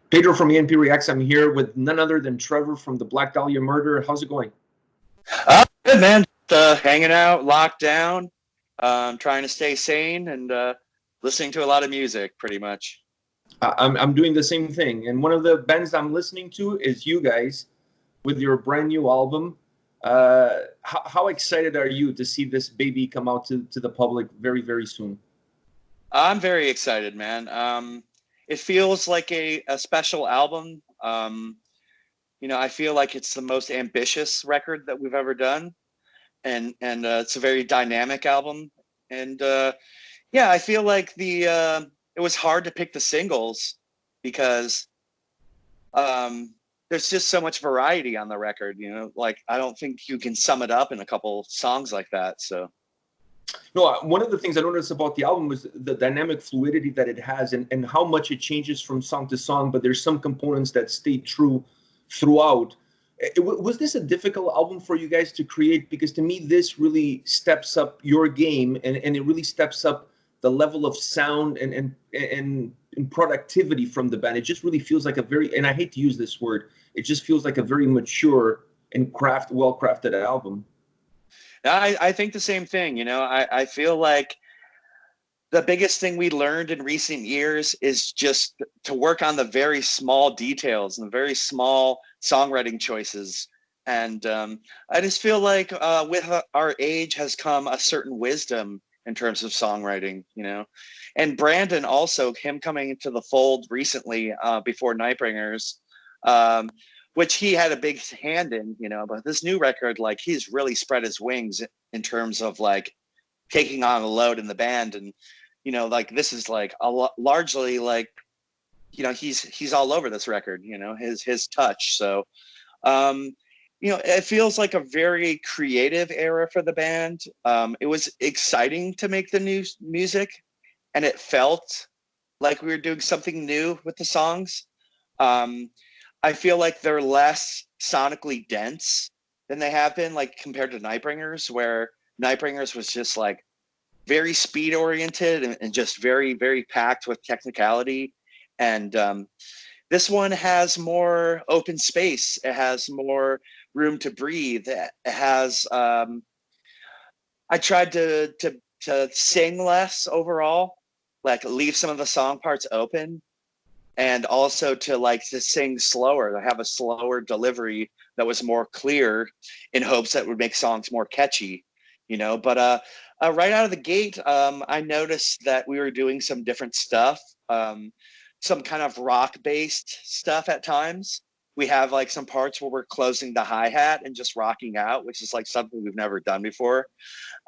Pedro from A&P-REACTS. I'm here with none other than Trevor from the Black Dahlia murder. How's it going? Good, man. Hanging out, locked down, trying to stay sane, and listening to a lot of music, pretty much. I'm doing the same thing. And one of the bands I'm listening to is you guys with your brand new album. How excited are you to see this baby come out to the public very, very soon? I'm very excited, man. It feels like a special album. I feel like it's the most ambitious record that we've ever done, and it's a very dynamic album. And yeah, I feel like it was hard to pick the singles because there's just so much variety on the record. Like I don't think you can sum it up in a couple songs like that. So. No, one of the things I noticed about the album was the dynamic fluidity that it has and how much it changes from song to song, but there's some components that stay true throughout. Was this a difficult album for you guys to create? Because to me, this really steps up your game and it really steps up the level of sound and productivity from the band. It just really feels like a very, and I hate to use this word, it just feels like a very mature and well-crafted album. I think the same thing. I feel like the biggest thing we learned in recent years is just to work on the very small details and the very small songwriting choices. And I just feel like with our age has come a certain wisdom in terms of songwriting, And Brandon also, him coming into the fold recently before Nightbringers, which he had a big hand in, but this new record, like he's really spread his wings in terms of like taking on a load in the band. And, like this is like largely like, he's all over this record, his touch. So, it feels like a very creative era for the band. It was exciting to make the new music and it felt like we were doing something new with the songs. I feel like they're less sonically dense than they have been, like compared to Nightbringers, where Nightbringers was just like very speed oriented and just very, very packed with technicality. And this one has more open space. It has more room to breathe. It has, I tried to sing less overall, like leave some of the song parts open. And also to sing slower, to have a slower delivery that was more clear in hopes that it would make songs more catchy, But right out of the gate, I noticed that we were doing some different stuff, some kind of rock-based stuff at times. We have like some parts where we're closing the hi-hat and just rocking out, which is like something we've never done before.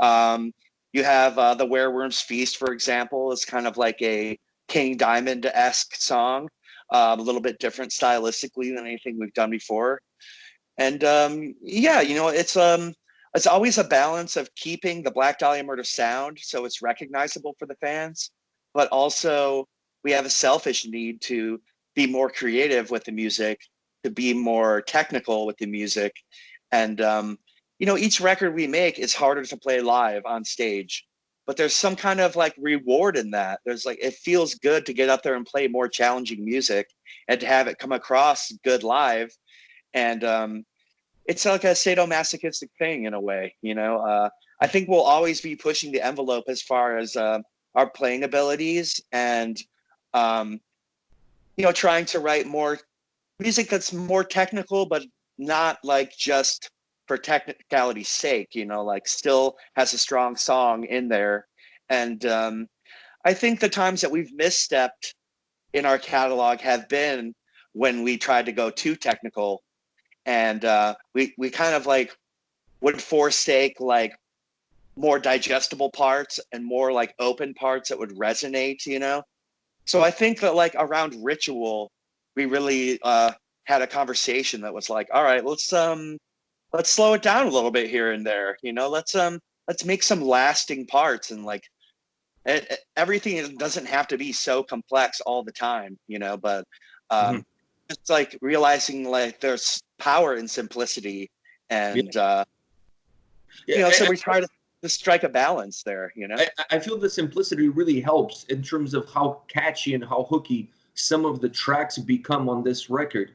You have the Wereworm's Feast, for example, is kind of like a King Diamond-esque song, a little bit different stylistically than anything we've done before. And yeah, it's always a balance of keeping the Black Dahlia Murder sound so it's recognizable for the fans, but also we have a selfish need to be more creative with the music, to be more technical with the music. And, each record we make is harder to play live on stage. But there's some kind of like reward in that. There's like, it feels good to get up there and play more challenging music and to have it come across good live. And it's like a sadomasochistic thing in a way, I think we'll always be pushing the envelope as far as our playing abilities and, trying to write more music that's more technical, but not like just for technicality's sake, like still has a strong song in there. And I think the times that we've misstepped in our catalog have been when we tried to go too technical, and we kind of like would forsake like more digestible parts and more like open parts that would resonate, So I think that like around Ritual, we really had a conversation that was like, all right, let's slow it down a little bit here and there, let's make some lasting parts, and like everything doesn't have to be so complex all the time, but it's like realizing like there's power in simplicity, and so we try to strike a balance there. I feel the simplicity really helps in terms of how catchy and how hooky some of the tracks become on this record.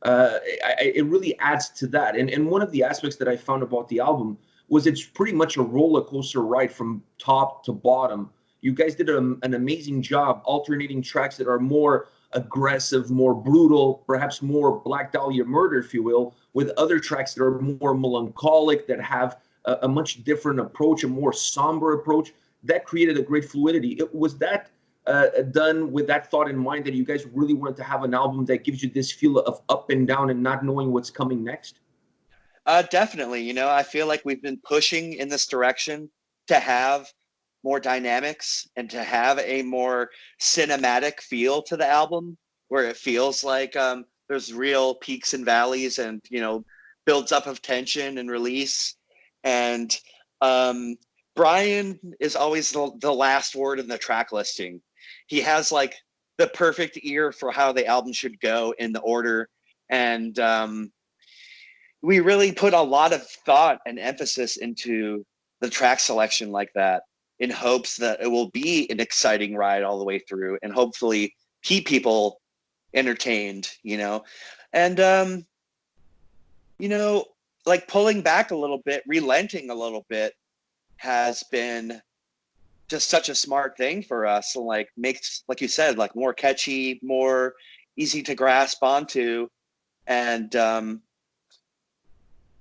It really adds to that. And one of the aspects that I found about the album was it's pretty much a roller coaster ride from top to bottom. You guys did an amazing job alternating tracks that are more aggressive, more brutal, perhaps more Black Dahlia murder, if you will, with other tracks that are more melancholic, that have a much different approach, a more somber approach. That created a great fluidity. Was that done with that thought in mind, that you guys really wanted to have an album that gives you this feel of up and down and not knowing what's coming next? Definitely. You know, I feel like we've been pushing in this direction to have more dynamics and to have a more cinematic feel to the album, where it feels like there's real peaks and valleys, and, you know, builds up of tension and release. And Brian is always the last word in the track listing. He has like the perfect ear for how the album should go in the order. And we really put a lot of thought and emphasis into the track selection like that, in hopes that it will be an exciting ride all the way through, and hopefully keep people entertained, you know. And you know, like pulling back a little bit, relenting a little bit, has been just such a smart thing for us. Like, makes, like you said, like more catchy, more easy to grasp onto. And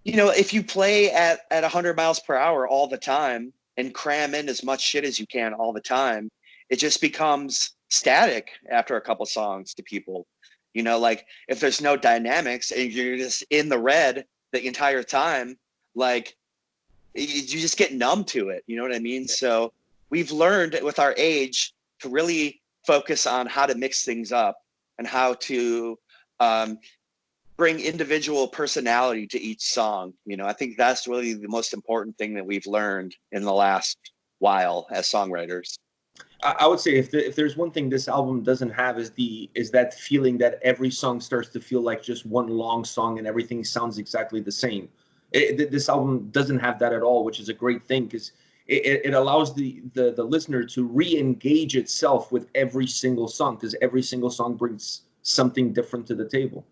you know, if you play at 100 miles per hour all the time and cram in as much shit as you can all the time, it just becomes static after a couple songs to people. You know, like if there's no dynamics and you're just in the red the entire time, like you just get numb to it. You know what I mean? So we've learned with our age to really focus on how to mix things up and how to bring individual personality to each song. You know, I think that's really the most important thing that we've learned in the last while as songwriters. I would say if there's one thing this album doesn't have, is that feeling that every song starts to feel like just one long song and everything sounds exactly the same. This album doesn't have that at all, which is a great thing, because it allows the listener to re-engage itself with every single song, because every single song brings something different to the table.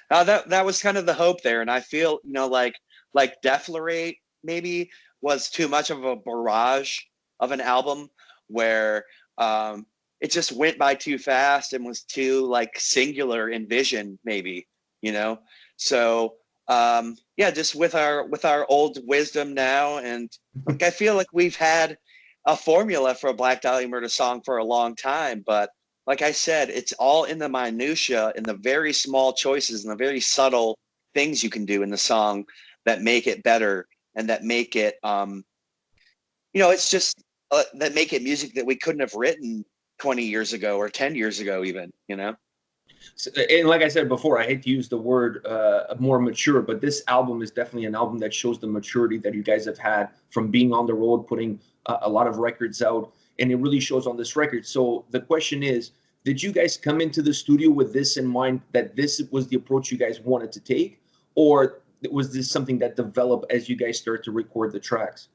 That was kind of the hope there, and I feel, you know, like Deflorate maybe was too much of a barrage of an album, where it just went by too fast and was too like singular in vision, maybe, you know. So yeah, just with our old wisdom now, and like I feel like we've had a formula for a Black Dahlia Murder song for a long time, but like I said, it's all in the minutia, in the very small choices and the very subtle things you can do in the song that make it better, and that make it, you know, it's just that make it music that we couldn't have written 20 years ago or 10 years ago even, you know? So, and like I said before, I hate to use the word more mature, but this album is definitely an album that shows the maturity that you guys have had from being on the road, putting a lot of records out, and it really shows on this record. So the question is, did you guys come into the studio with this in mind, that this was the approach you guys wanted to take, or was this something that developed as you guys started to record the tracks?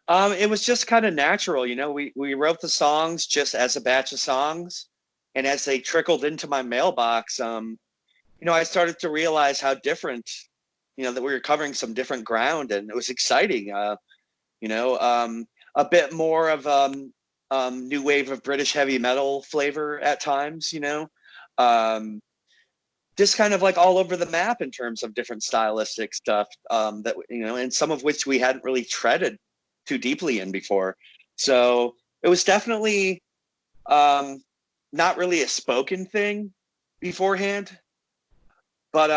It was just kind of natural, you know. We wrote the songs just as a batch of songs, and as they trickled into my mailbox, you know, I started to realize how different, you know, that we were covering some different ground, and it was exciting. You know, a bit more of new wave of British heavy metal flavor at times, you know. Just kind of like all over the map in terms of different stylistic stuff, that, you know, and some of which we hadn't really treaded too deeply in before. So it was definitely not really a spoken thing beforehand, but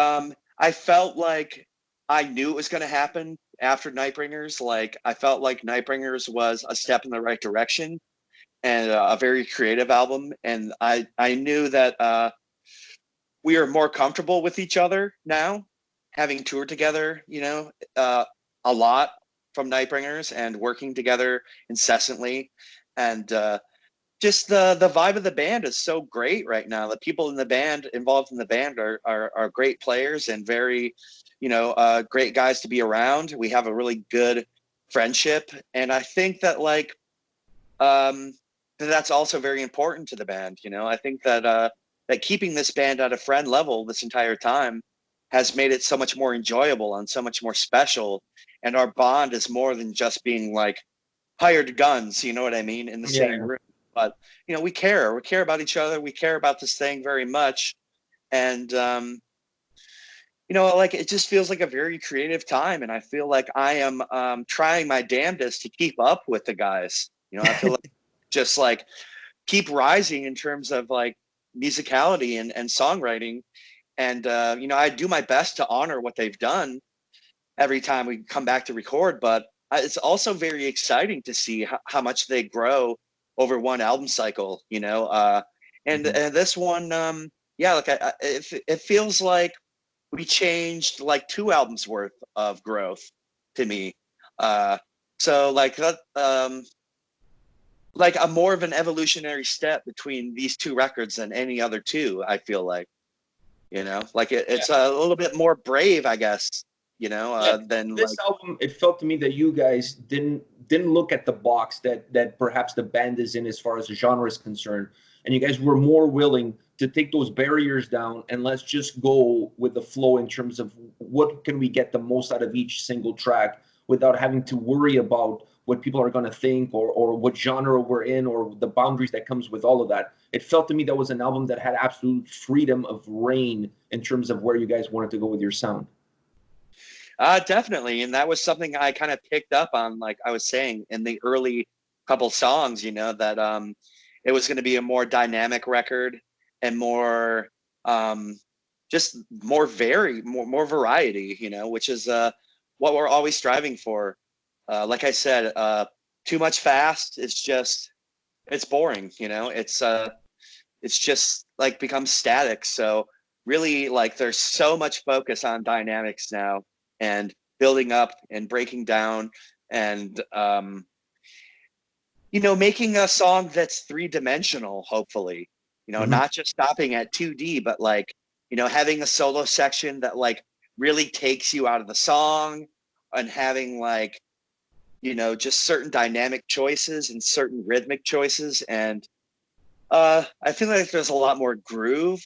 I felt like I knew it was going to happen after Nightbringers. Like, I felt like Nightbringers was a step in the right direction and a very creative album, and I knew that we are more comfortable with each other now, having toured together, you know, a lot from Nightbringers, and working together incessantly. And just the vibe of the band is so great right now. The people in the band, involved in the band, are great players and very, you know, great guys to be around. We have a really good friendship, and I think that, like, that's also very important to the band. You know, I think that that keeping this band at a friend level this entire time has made it so much more enjoyable and so much more special. And our bond is more than just being like hired guns, you know what I mean, in the same Yeah. room. But you know, we care about each other. We care about this thing very much. And you know, like it just feels like a very creative time, and I feel like I am trying my damnedest to keep up with the guys. You know, I feel like just like keep rising in terms of like musicality and songwriting, and you know, I do my best to honor what they've done every time we come back to record. But it's also very exciting to see how much they grow over one album cycle. You know, and this one, yeah, like it feels like we changed like 2 albums worth of growth to me. So like that, like a more of an evolutionary step between these 2 records than any other 2. I feel like, you know, like it's a little bit more brave, I guess. You know, Yeah, than this like album, it felt to me that you guys didn't look at the box that perhaps the band is in as far as the genre is concerned, and you guys were more willing to take those barriers down and let's just go with the flow in terms of what can we get the most out of each single track without having to worry about what people are going to think or what genre we're in or the boundaries that comes with all of that. It felt to me that was an album that had absolute freedom of reign in terms of where you guys wanted to go with your sound. definitely, and that was something I kind of picked up on, like I was saying in the early couple songs, you know, that it was going to be a more dynamic record and more just more variety, you know, which is what we're always striving for. Like I said, too much fast, it's boring, you know. It's just like becomes static. So really, like there's so much focus on dynamics now and building up and breaking down and you know, making a song that's 3-dimensional, hopefully, you know, not just stopping at 2D, but like, you know, having a solo section that like really takes you out of the song and having like, you know, just certain dynamic choices and certain rhythmic choices. And I feel like there's a lot more groove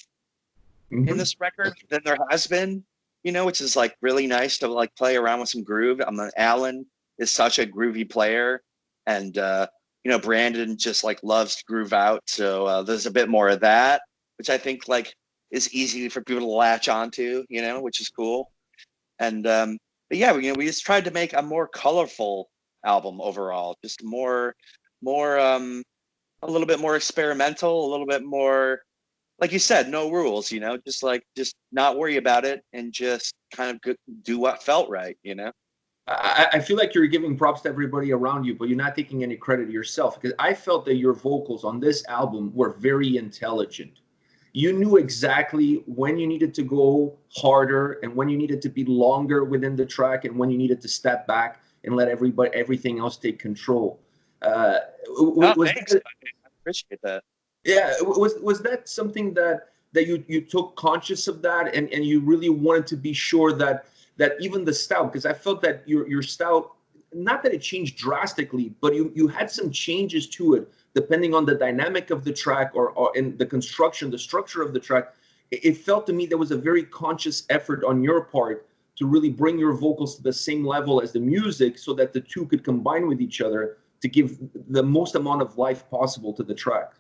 in this record than there has been, you know, which is like really nice to like play around with some groove. Alan is such a groovy player, and you know, Brandon just like loves to groove out. So there's a bit more of that, which I think like is easy for people to latch onto, you know, which is cool. And but yeah, you know, we just tried to make a more colorful album overall, just more a little bit more experimental, a little bit more, like you said, no rules, you know, just not worry about it and just kind of do what felt right, you know. I feel like you're giving props to everybody around you, but you're not taking any credit to yourself because I felt that your vocals on this album were very intelligent. You knew exactly when you needed to go harder and when you needed to be longer within the track and when you needed to step back and let everything else take control. Oh, Was thanks. that, I appreciate that. yeah, was that something that you took conscious of that and you really wanted to be sure that even the stout, because I felt that your stout, not that it changed drastically, but you had some changes to it depending on the dynamic of the track or in the construction, the structure of the track. It felt to me there was a very conscious effort on your part to really bring your vocals to the same level as the music so that the two could combine with each other to give the most amount of life possible to the track.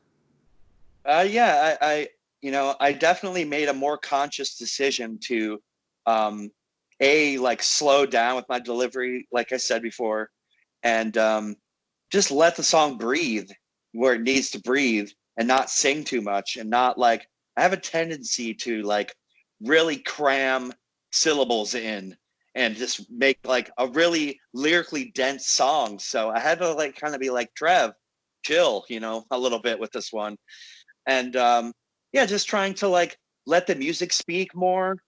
Yeah, you know, I definitely made a more conscious decision to, like slow down with my delivery, like I said before, and just let the song breathe where it needs to breathe and not sing too much and not like, I have a tendency to like really cram syllables in and just make like a really lyrically dense song. So I had to like kind of be like, Trev, chill, you know, a little bit with this one. And yeah, just trying to like let the music speak more.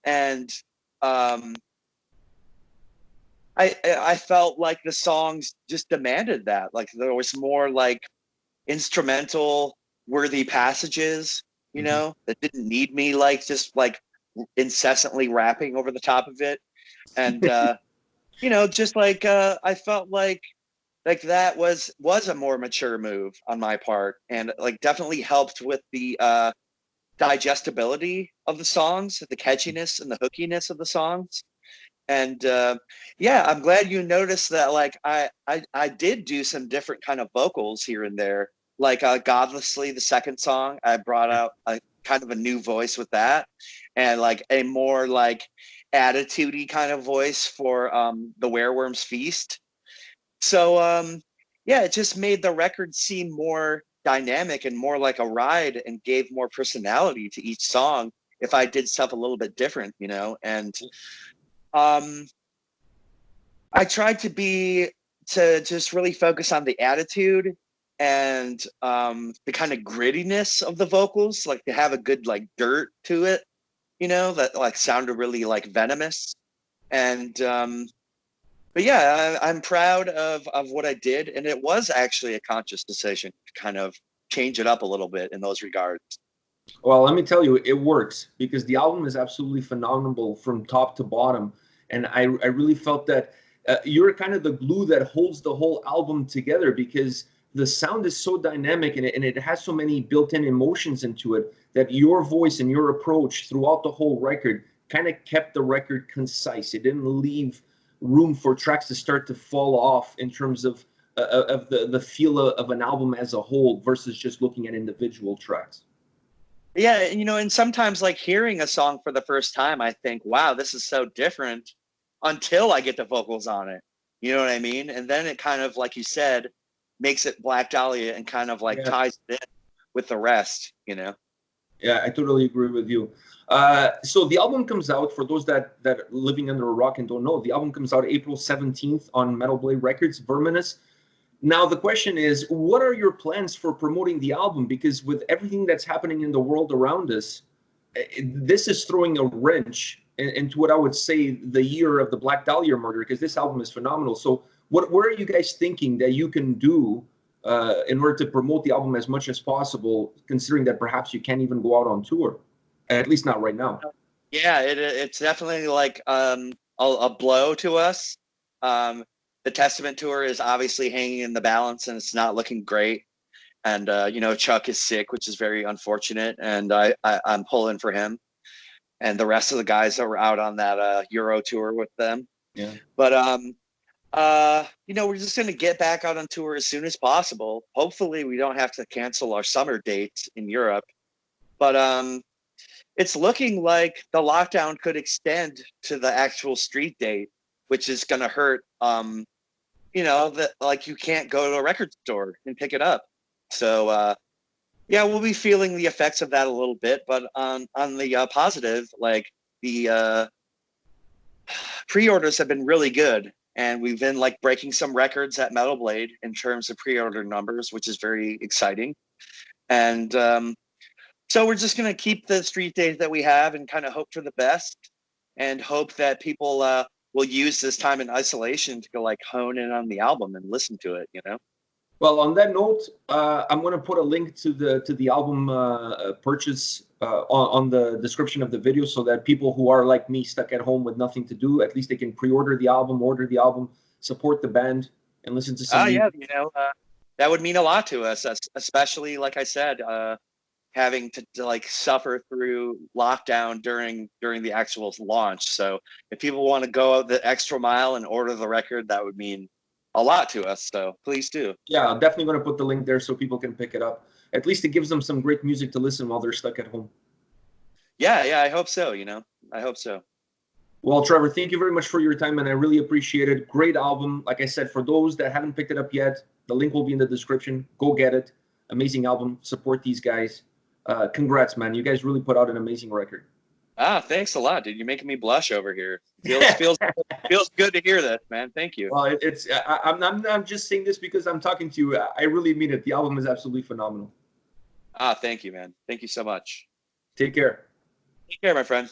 And um, I felt like the songs just demanded that. Like there was more like instrumental worthy passages, you Mm-hmm. know, that didn't need me like just like incessantly rapping over the top of it. And you know, just like I felt like like that was a more mature move on my part, and like definitely helped with the digestibility of the songs, the catchiness and the hookiness of the songs. And yeah, I'm glad you noticed that. Like I did do some different kind of vocals here and there. Like Godlessly, the second song, I brought out a kind of a new voice with that, and like a more like attitudey kind of voice for the Wereworm's Feast. So yeah, it just made the record seem more dynamic and more like a ride, and gave more personality to each song if I did stuff a little bit different, you know. And um I tried to just really focus on the attitude and the kind of grittiness of the vocals, like to have a good like dirt to it, you know, that like sounded really like venomous. And but yeah, I'm proud of what I did, and it was actually a conscious decision to kind of change it up a little bit in those regards. Well, let me tell you, it works because the album is absolutely phenomenal from top to bottom. And I really felt that you're kind of the glue that holds the whole album together because the sound is so dynamic and it has so many built-in emotions into it that your voice and your approach throughout the whole record kind of kept the record concise. It didn't leave room for tracks to start to fall off in terms of the feel of an album as a whole versus just looking at individual tracks. Yeah, you know, and sometimes like hearing a song for the first time, I think, wow, this is so different until I get the vocals on it. You know what I mean? And then it kind of, like you said, makes it Black Dahlia and kind of like Yeah. ties it in with the rest, you know? Yeah, I totally agree with you. So the album comes out, for those that are living under a rock and don't know, the album comes out April 17th on Metal Blade Records, Verminous. Now, the question is, what are your plans for promoting the album? Because with everything that's happening in the world around us, this is throwing a wrench into what I would say the year of the Black Dahlia murder, because this album is phenomenal. So what are you guys thinking that you can do in order to promote the album as much as possible, considering that perhaps you can't even go out on tour, at least not right now? Yeah, it's definitely like a blow to us. The Testament tour is obviously hanging in the balance, and it's not looking great. And you know, Chuck is sick, which is very unfortunate, and I'm pulling for him. And the rest of the guys that were out on that Euro tour with them. Yeah. But you know, we're just gonna get back out on tour as soon as possible. Hopefully, we don't have to cancel our summer dates in Europe. But it's looking like the lockdown could extend to the actual street date, which is gonna hurt. You know, that like you can't go to a record store and pick it up. So yeah, we'll be feeling the effects of that a little bit. But on the positive, like the pre-orders have been really good, and we've been like breaking some records at Metal Blade in terms of pre-order numbers, which is very exciting. And so we're just gonna keep the street days that we have and kind of hope for the best, and hope that people will use this time in isolation to go like hone in on the album and listen to it, you know. Well, on that note, I'm going to put a link to the album purchase on the description of the video, so that people who are like me, stuck at home with nothing to do, at least they can pre-order the album, order the album, support the band, and listen to some. Oh yeah, you know, that would mean a lot to us, especially like I said, having to like suffer through lockdown during the actual launch. So if people want to go the extra mile and order the record, that would mean a lot to us. So please do. Yeah, I'm definitely going to put the link there so people can pick it up. At least it gives them some great music to listen while they're stuck at home. Yeah, I hope so. You know, I hope so. Well, Trevor, thank you very much for your time, and I really appreciate it. Great album. Like I said, for those that haven't picked it up yet, the link will be in the description. Go get it. Amazing album. Support these guys. Congrats, man. You guys really put out an amazing record. Thanks a lot, dude. You're making me blush over here. Feels good to hear that, man. Thank you. Well, I'm just saying this because I'm talking to you. I really mean it. The album is absolutely phenomenal. Thank you, man. Thank you so much. Take care. Take care, my friend.